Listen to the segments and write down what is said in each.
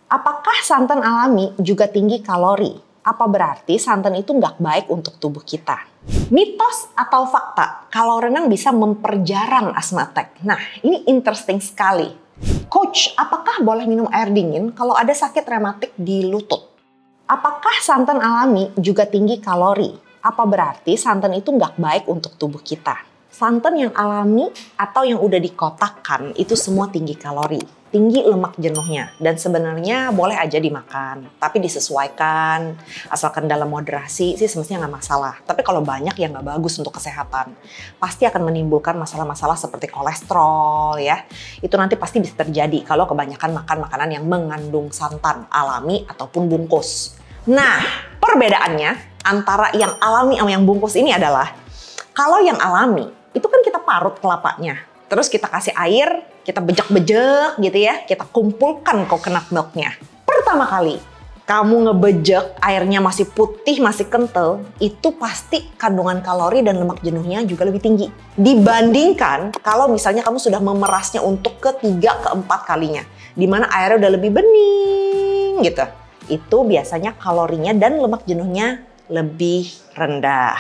Apakah santan alami juga tinggi kalori? Apa berarti santan itu nggak baik untuk tubuh kita? Mitos atau fakta kalau renang bisa memperjarang asma attack? Nah, ini interesting sekali. Coach, apakah boleh minum air dingin kalau ada sakit rematik di lutut? Apakah santan alami juga tinggi kalori? Apa berarti santan itu nggak baik untuk tubuh kita? Santan yang alami atau yang udah dikotakkan itu semua tinggi kalori, tinggi lemak jenuhnya, dan sebenarnya boleh aja dimakan, tapi disesuaikan, asalkan dalam moderasi sih semestinya nggak masalah. Tapi kalau banyak ya nggak bagus untuk kesehatan, pasti akan menimbulkan masalah-masalah seperti kolesterol ya. Itu nanti pasti bisa terjadi kalau kebanyakan makan makanan yang mengandung santan alami ataupun bungkus. Nah, perbedaannya antara yang alami sama yang bungkus ini adalah kalau yang alami itu kan kita parut kelapanya, terus kita kasih air, kita bejek-bejek gitu ya, kita kumpulkan coconut milknya. Pertama kali kamu ngebejek, airnya masih putih, masih kental, itu pasti kandungan kalori dan lemak jenuhnya juga lebih tinggi. Dibandingkan kalau misalnya kamu sudah memerasnya untuk ketiga, keempat kalinya, di mana airnya udah lebih bening gitu. Itu biasanya kalorinya dan lemak jenuhnya lebih rendah.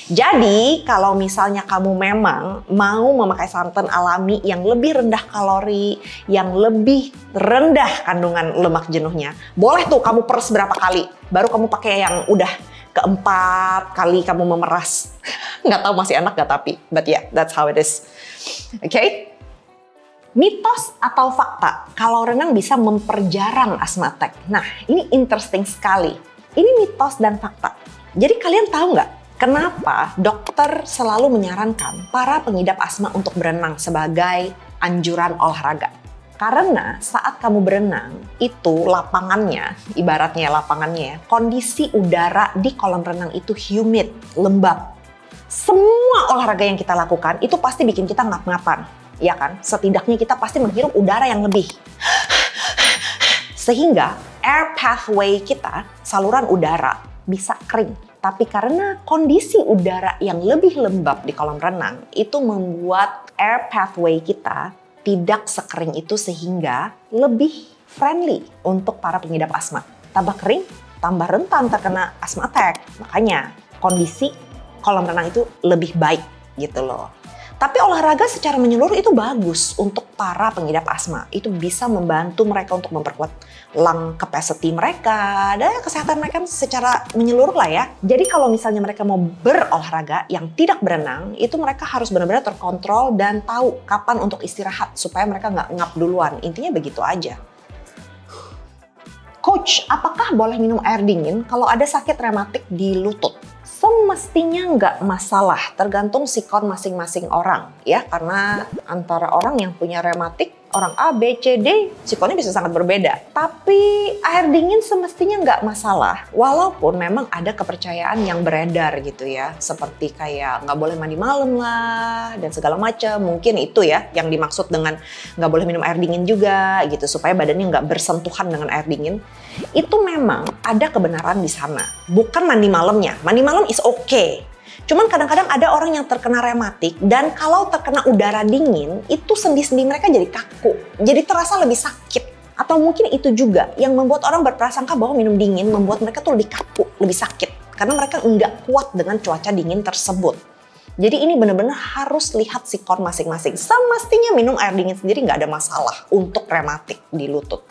Jadi kalau misalnya kamu memang mau memakai santan alami yang lebih rendah kalori, yang lebih rendah kandungan lemak jenuhnya, boleh tuh kamu peres berapa kali, baru kamu pakai yang udah keempat kali kamu memeras. Nggak tahu masih enak nggak tapi, but yeah, that's how it is. Okay? Mitos atau fakta kalau renang bisa memperjarang asma attack? Nah, ini interesting sekali. Ini mitos dan fakta. Jadi kalian tahu nggak kenapa dokter selalu menyarankan para pengidap asma untuk berenang sebagai anjuran olahraga? Karena saat kamu berenang, itu lapangannya, ibaratnya lapangannya, kondisi udara di kolam renang itu humid, lembab. Semua olahraga yang kita lakukan itu pasti bikin kita ngap-ngapan, ya kan? Setidaknya kita pasti menghirup udara yang lebih. Sehingga air pathway kita, saluran udara, bisa kering. Tapi karena kondisi udara yang lebih lembab di kolam renang itu membuat air pathway kita tidak sekering itu sehingga lebih friendly untuk para pengidap asma. Tambah kering, tambah rentan terkena asma attack. Makanya kondisi kolam renang itu lebih baik gitu loh. Tapi olahraga secara menyeluruh itu bagus untuk para pengidap asma. Itu bisa membantu mereka untuk memperkuat lung capacity mereka dan kesehatan mereka secara menyeluruh lah ya. Jadi kalau misalnya mereka mau berolahraga yang tidak berenang, itu mereka harus benar-benar terkontrol dan tahu kapan untuk istirahat supaya mereka nggak ngap duluan. Intinya begitu aja. Coach, apakah boleh minum air dingin kalau ada sakit rematik di lutut? Semestinya nggak masalah, tergantung sikon masing-masing orang ya, karena antara orang yang punya rematik, orang A, B, C, D, sikonnya bisa sangat berbeda. Tapi air dingin semestinya nggak masalah, walaupun memang ada kepercayaan yang beredar gitu ya, seperti kayak nggak boleh mandi malam lah dan segala macam. Mungkin itu ya yang dimaksud dengan nggak boleh minum air dingin juga gitu, supaya badannya nggak bersentuhan dengan air dingin. Itu memang ada kebenaran di sana, bukan mandi malamnya. Mandi malam is okay. Cuman kadang-kadang ada orang yang terkena rematik dan kalau terkena udara dingin itu sendi-sendi mereka jadi kaku, jadi terasa lebih sakit. Atau mungkin itu juga yang membuat orang berprasangka bahwa minum dingin membuat mereka tuh lebih kaku, lebih sakit. Karena mereka nggak kuat dengan cuaca dingin tersebut. Jadi ini benar-benar harus lihat sikon masing-masing. Semestinya minum air dingin sendiri nggak ada masalah untuk rematik di lutut.